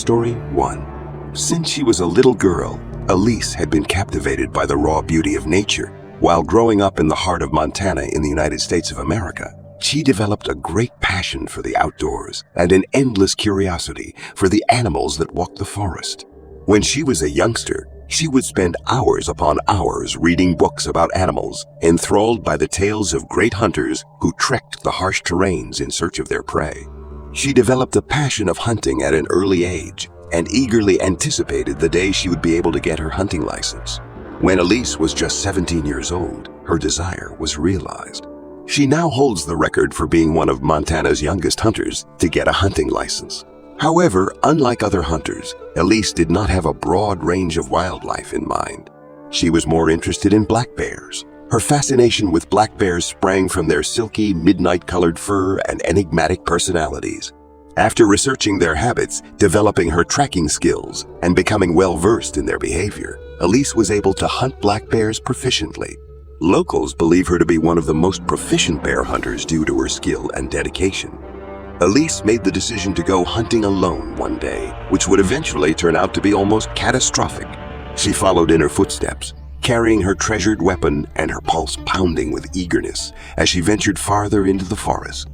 Story 1. Since she was a little girl, Elise had been captivated by the raw beauty of nature. While growing up in the heart of Montana in the United States of America, she developed a great passion for the outdoors and an endless curiosity for the animals that walk the forest. When she was a youngster, she would spend hours upon hours reading books about animals, enthralled by the tales of great hunters who trekked the harsh terrains in search of their prey. She developed a passion of hunting at an early age and eagerly anticipated the day she would be able to get her hunting license. When Elise was just 17 years old, her desire was realized. She now holds the record for being one of Montana's youngest hunters to get a hunting license. However, unlike other hunters, Elise did not have a broad range of wildlife in mind. She was more interested in black bears. Her fascination with black bears sprang from their silky, midnight-colored fur and enigmatic personalities. After researching their habits, developing her tracking skills, and becoming well-versed in their behavior, Elise was able to hunt black bears proficiently. Locals believe her to be one of the most proficient bear hunters due to her skill and dedication. Elise made the decision to go hunting alone one day, which would eventually turn out to be almost catastrophic. She followed in her footsteps, carrying her treasured weapon and her pulse pounding with eagerness as she ventured farther into the forest.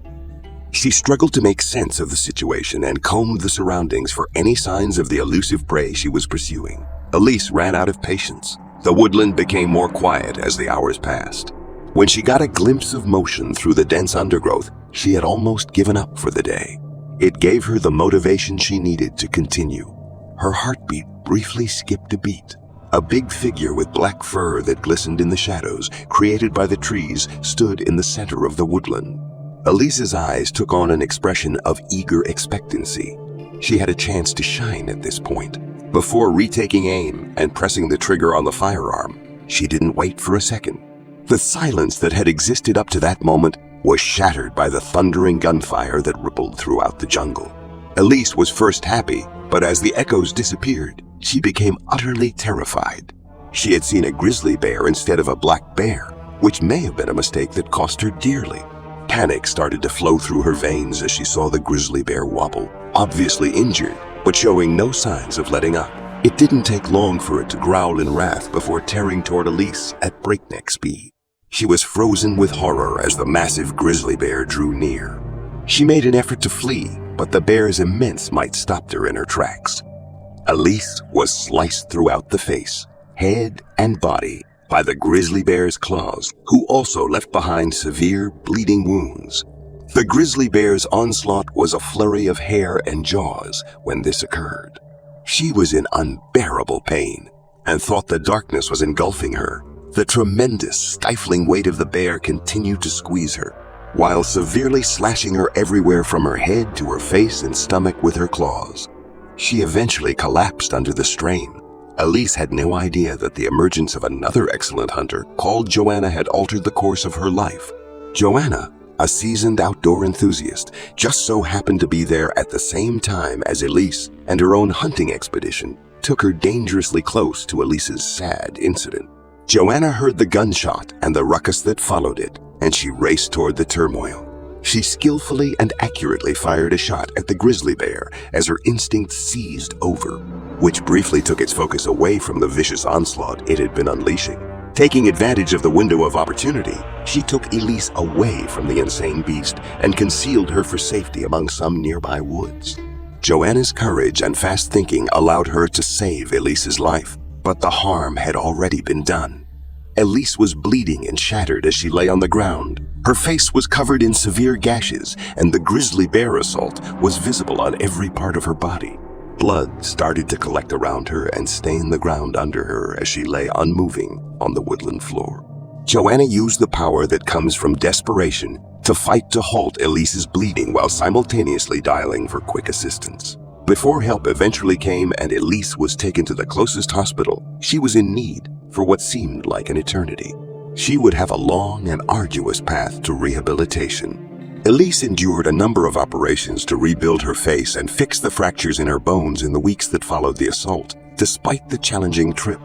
She struggled to make sense of the situation and combed the surroundings for any signs of the elusive prey she was pursuing. Elise ran out of patience. The woodland became more quiet as the hours passed. When she got a glimpse of motion through the dense undergrowth, she had almost given up for the day. It gave her the motivation she needed to continue. Her heartbeat briefly skipped a beat. A big figure with black fur that glistened in the shadows created by the trees stood in the center of the woodland. Elise's eyes took on an expression of eager expectancy. She had a chance to shine at this point. Before retaking aim and pressing the trigger on the firearm, she didn't wait for a second. The silence that had existed up to that moment was shattered by the thundering gunfire that rippled throughout the jungle. Elise was first happy, but as the echoes disappeared, she became utterly terrified. She had seen a grizzly bear instead of a black bear, which may have been a mistake that cost her dearly. Panic started to flow through her veins as she saw the grizzly bear wobble, obviously injured, but showing no signs of letting up. It didn't take long for it to growl in wrath before tearing toward Elise at breakneck speed. She was frozen with horror as the massive grizzly bear drew near. She made an effort to flee, but the bear's immense might stopped her in her tracks. Elise was sliced throughout the face, head, and body by the grizzly bear's claws, who also left behind severe bleeding wounds. The grizzly bear's onslaught was a flurry of hair and jaws when this occurred. She was in unbearable pain and thought the darkness was engulfing her. The tremendous, stifling weight of the bear continued to squeeze her, while severely slashing her everywhere from her head to her face and stomach with her claws. She eventually collapsed under the strain. Elise had no idea that the emergence of another excellent hunter called Joanna had altered the course of her life. Joanna, a seasoned outdoor enthusiast, just so happened to be there at the same time as Elise, and her own hunting expedition took her dangerously close to Elise's sad incident. Joanna heard the gunshot and the ruckus that followed it, and she raced toward the turmoil. She skillfully and accurately fired a shot at the grizzly bear as her instinct seized over, which briefly took its focus away from the vicious onslaught it had been unleashing. Taking advantage of the window of opportunity, she took Elise away from the insane beast and concealed her for safety among some nearby woods. Joanna's courage and fast thinking allowed her to save Elise's life, but the harm had already been done. Elise was bleeding and shattered as she lay on the ground. Her face was covered in severe gashes, and the grizzly bear assault was visible on every part of her body. Blood started to collect around her and stain the ground under her as she lay unmoving on the woodland floor. Joanna used the power that comes from desperation to fight to halt Elise's bleeding while simultaneously dialing for quick assistance. Before help eventually came and Elise was taken to the closest hospital, she was in need for what seemed like an eternity. She would have a long and arduous path to rehabilitation. Elise endured a number of operations to rebuild her face and fix the fractures in her bones in the weeks that followed the assault, despite the challenging trip.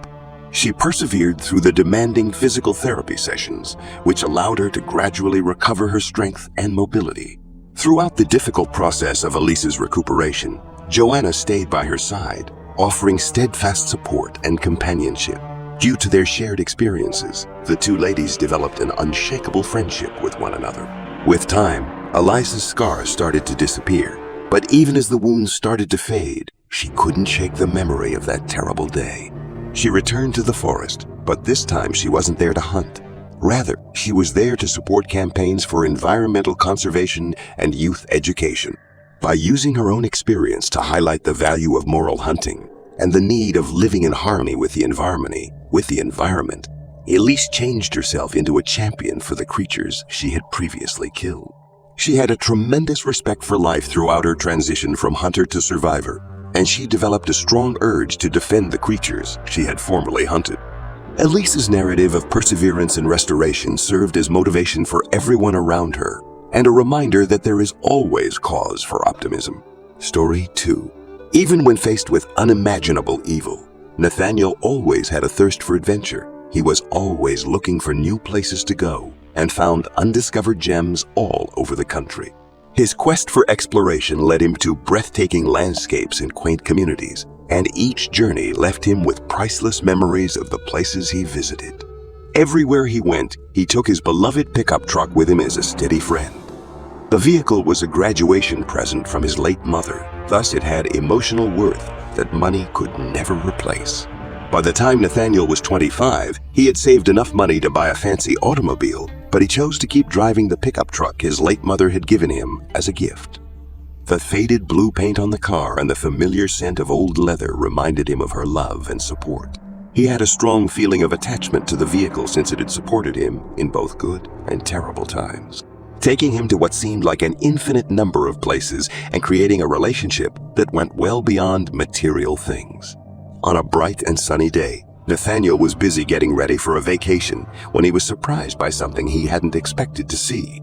She persevered through the demanding physical therapy sessions, which allowed her to gradually recover her strength and mobility. Throughout the difficult process of Elise's recuperation, Joanna stayed by her side, offering steadfast support and companionship. Due to their shared experiences, the two ladies developed an unshakable friendship with one another. With time, Elise's scars started to disappear, but even as the wounds started to fade, she couldn't shake the memory of that terrible day. She returned to the forest, but this time she wasn't there to hunt. Rather, she was there to support campaigns for environmental conservation and youth education. By using her own experience to highlight the value of moral hunting and the need of living in harmony with the environment, Elise changed herself into a champion for the creatures she had previously killed. She had a tremendous respect for life throughout her transition from hunter to survivor, and she developed a strong urge to defend the creatures she had formerly hunted. Elise's narrative of perseverance and restoration served as motivation for everyone around her, and a reminder that there is always cause for optimism. Story 2. Even when faced with unimaginable evil, Nathaniel always had a thirst for adventure. He was always looking for new places to go and found undiscovered gems all over the country. His quest for exploration led him to breathtaking landscapes and quaint communities, and each journey left him with priceless memories of the places he visited. Everywhere he went, he took his beloved pickup truck with him as a steady friend. The vehicle was a graduation present from his late mother, thus it had emotional worth that money could never replace. By the time Nathaniel was 25, he had saved enough money to buy a fancy automobile, but he chose to keep driving the pickup truck his late mother had given him as a gift. The faded blue paint on the car and the familiar scent of old leather reminded him of her love and support. He had a strong feeling of attachment to the vehicle since it had supported him in both good and terrible times, taking him to what seemed like an infinite number of places and creating a relationship that went well beyond material things. On a bright and sunny day, Nathaniel was busy getting ready for a vacation when he was surprised by something he hadn't expected to see.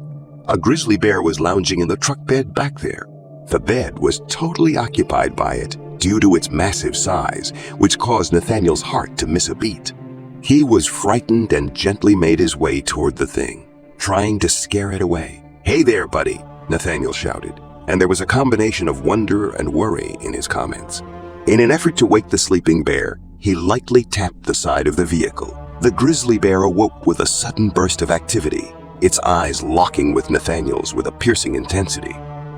A grizzly bear was lounging in the truck bed back there. The bed was totally occupied by it due to its massive size, which caused Nathaniel's heart to miss a beat. He was frightened and gently made his way toward the thing, trying to scare it away. "Hey there, buddy," Nathaniel shouted, and there was a combination of wonder and worry in his comments. In an effort to wake the sleeping bear, he lightly tapped the side of the vehicle. The grizzly bear awoke with a sudden burst of activity, its eyes locking with Nathaniel's with a piercing intensity.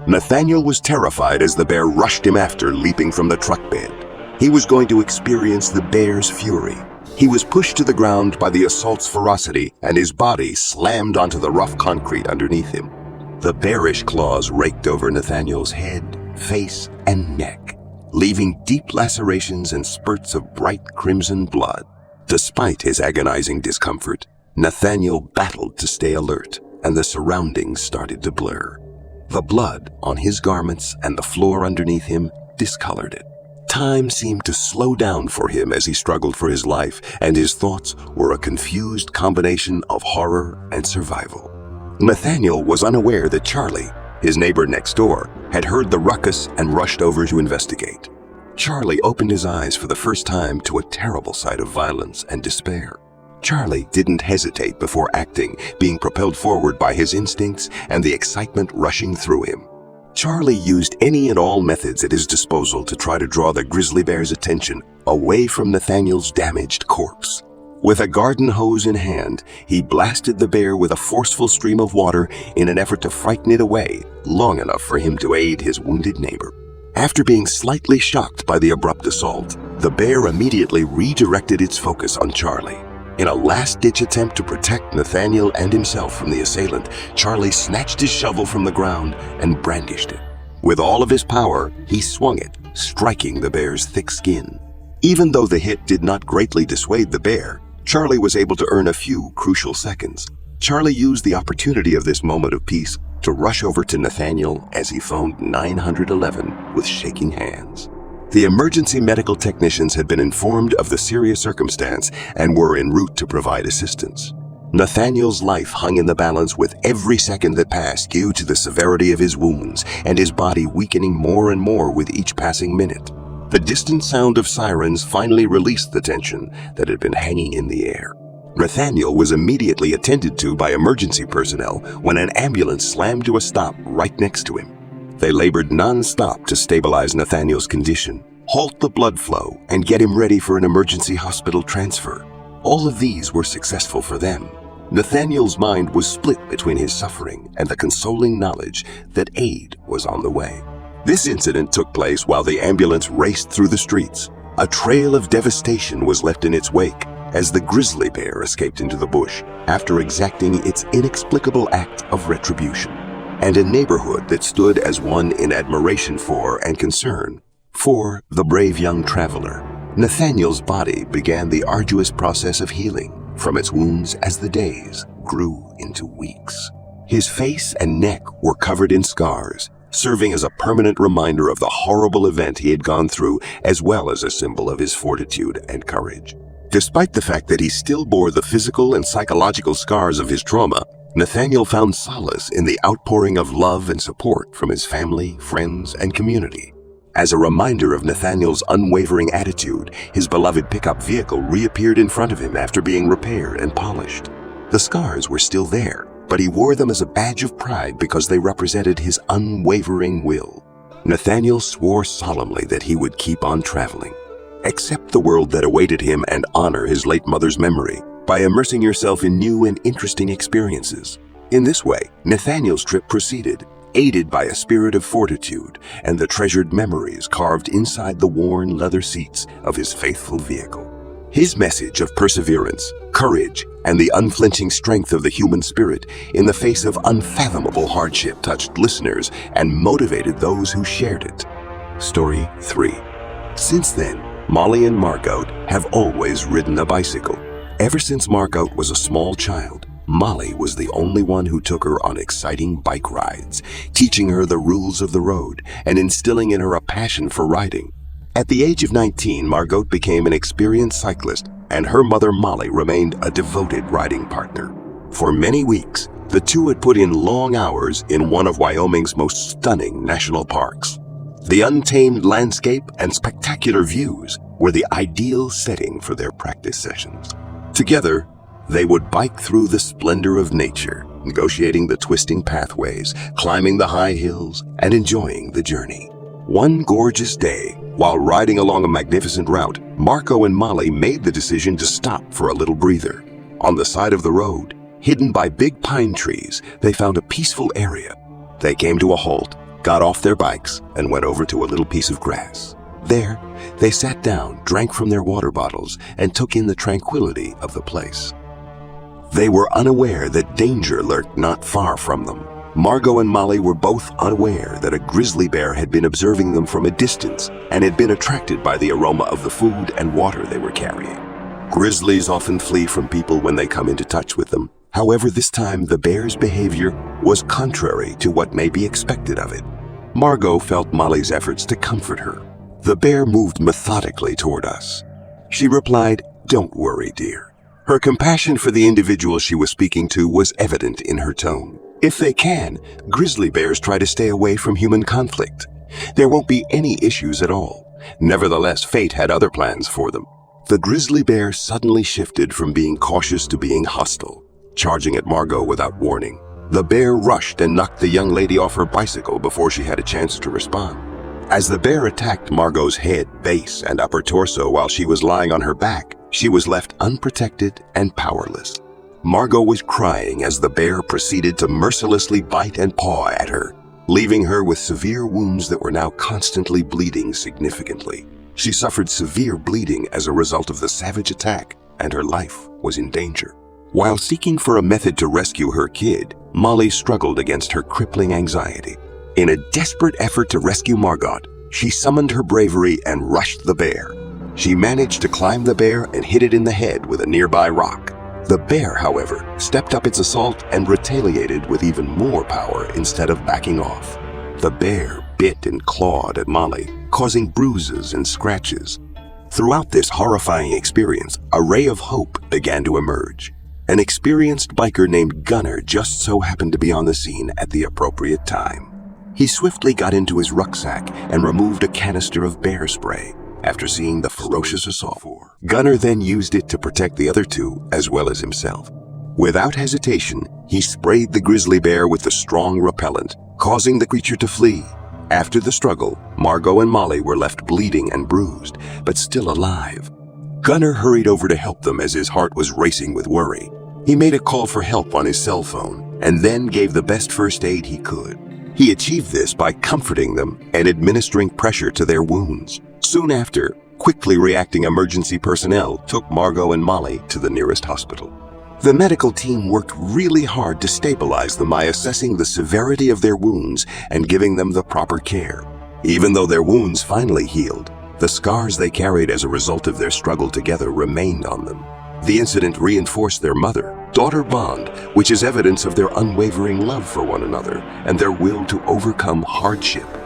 Nathaniel was terrified as the bear rushed him after, leaping from the truck bed. He was going to experience the bear's fury. He was pushed to the ground by the assault's ferocity, and his body slammed onto the rough concrete underneath him. The bearish claws raked over Nathaniel's head, face, and neck, leaving deep lacerations and spurts of bright crimson blood. Despite his agonizing discomfort, Nathaniel battled to stay alert, and the surroundings started to blur. The blood on his garments and the floor underneath him discolored it. Time seemed to slow down for him as he struggled for his life, and his thoughts were a confused combination of horror and survival. Nathaniel was unaware that Charlie, his neighbor next door, had heard the ruckus and rushed over to investigate. Charlie opened his eyes for the first time to a terrible sight of violence and despair. Charlie didn't hesitate before acting, being propelled forward by his instincts and the excitement rushing through him. Charlie used any and all methods at his disposal to try to draw the grizzly bear's attention away from Nathaniel's damaged corpse. With a garden hose in hand, he blasted the bear with a forceful stream of water in an effort to frighten it away long enough for him to aid his wounded neighbor. After being slightly shocked by the abrupt assault, the bear immediately redirected its focus on Charlie. In a last-ditch attempt to protect Nathaniel and himself from the assailant, Charlie snatched his shovel from the ground and brandished it. With all of his power, he swung it, striking the bear's thick skin. Even though the hit did not greatly dissuade the bear, Charlie was able to earn a few crucial seconds. Charlie used the opportunity of this moment of peace to rush over to Nathaniel as he phoned 911 with shaking hands. The emergency medical technicians had been informed of the serious circumstance and were en route to provide assistance. Nathaniel's life hung in the balance with every second that passed due to the severity of his wounds and his body weakening more and more with each passing minute. The distant sound of sirens finally released the tension that had been hanging in the air. Nathaniel was immediately attended to by emergency personnel when an ambulance slammed to a stop right next to him. They labored non-stop to stabilize Nathaniel's condition, halt the blood flow, and get him ready for an emergency hospital transfer. All of these were successful for them. Nathaniel's mind was split between his suffering and the consoling knowledge that aid was on the way. This incident took place while the ambulance raced through the streets. A trail of devastation was left in its wake as the grizzly bear escaped into the bush after exacting its inexplicable act of retribution. And a neighborhood that stood as one in admiration for and concern for the brave young traveler. Nathaniel's body began the arduous process of healing from its wounds as the days grew into weeks. His face and neck were covered in scars, serving as a permanent reminder of the horrible event he had gone through, as well as a symbol of his fortitude and courage. Despite the fact that he still bore the physical and psychological scars of his trauma, Nathaniel found solace in the outpouring of love and support from his family, friends, and community. As a reminder of Nathaniel's unwavering attitude, his beloved pickup vehicle reappeared in front of him after being repaired and polished. The scars were still there, but he wore them as a badge of pride because they represented his unwavering will. Nathaniel swore solemnly that he would keep on traveling, accept the world that awaited him, and honor his late mother's memory by immersing yourself in new and interesting experiences. In this way, Nathaniel's trip proceeded, aided by a spirit of fortitude and the treasured memories carved inside the worn leather seats of his faithful vehicle. His message of perseverance, courage, and the unflinching strength of the human spirit in the face of unfathomable hardship touched listeners and motivated those who shared it. Story 3. Since then, Molly and Margot have always ridden a bicycle. Ever since Margot was a small child, Molly was the only one who took her on exciting bike rides, teaching her the rules of the road and instilling in her a passion for riding. At the age of 19, Margot became an experienced cyclist, and her mother Molly remained a devoted riding partner. For many weeks, the two had put in long hours in one of Wyoming's most stunning national parks. The untamed landscape and spectacular views were the ideal setting for their practice sessions. Together, they would bike through the splendor of nature, negotiating the twisting pathways, climbing the high hills, and enjoying the journey. One gorgeous day, while riding along a magnificent route, Margot and Molly made the decision to stop for a little breather. On the side of the road, hidden by big pine trees, they found a peaceful area. They came to a halt, got off their bikes, and went over to a little piece of grass. There, they sat down, drank from their water bottles, and took in the tranquility of the place. They were unaware that danger lurked not far from them. Margot and Molly were both unaware that a grizzly bear had been observing them from a distance and had been attracted by the aroma of the food and water they were carrying. Grizzlies often flee from people when they come into touch with them. However, this time the bear's behavior was contrary to what may be expected of it. Margot felt Molly's efforts to comfort her. The bear moved methodically toward us. She replied, "Don't worry, dear." Her compassion for the individual she was speaking to was evident in her tone. If they can, grizzly bears try to stay away from human conflict. There won't be any issues at all. Nevertheless, fate had other plans for them. The grizzly bear suddenly shifted from being cautious to being hostile, charging at Margot without warning. The bear rushed and knocked the young lady off her bicycle before she had a chance to respond. As the bear attacked Margot's head, base, and upper torso while she was lying on her back, she was left unprotected and powerless. Margot was crying as the bear proceeded to mercilessly bite and paw at her, leaving her with severe wounds that were now constantly bleeding significantly. She suffered severe bleeding as a result of the savage attack, and her life was in danger. While seeking for a method to rescue her kid, Molly struggled against her crippling anxiety. In a desperate effort to rescue Margot, she summoned her bravery and rushed the bear. She managed to climb the bear and hit it in the head with a nearby rock. The bear, however, stepped up its assault and retaliated with even more power instead of backing off. The bear bit and clawed at Molly, causing bruises and scratches. Throughout this horrifying experience, a ray of hope began to emerge. An experienced biker named Gunner just so happened to be on the scene at the appropriate time. He swiftly got into his rucksack and removed a canister of bear spray after seeing the ferocious assault. Gunner then used it to protect the other two as well as himself. Without hesitation, he sprayed the grizzly bear with the strong repellent, causing the creature to flee. After the struggle, Margot and Molly were left bleeding and bruised, but still alive. Gunnar hurried over to help them as his heart was racing with worry. He made a call for help on his cell phone and then gave the best first aid he could. He achieved this by comforting them and administering pressure to their wounds. Soon after, quickly reacting emergency personnel took Margot and Molly to the nearest hospital. The medical team worked really hard to stabilize them by assessing the severity of their wounds and giving them the proper care. Even though their wounds finally healed, the scars they carried as a result of their struggle together remained on them. The incident reinforced their mother-daughter bond, which is evidence of their unwavering love for one another and their will to overcome hardship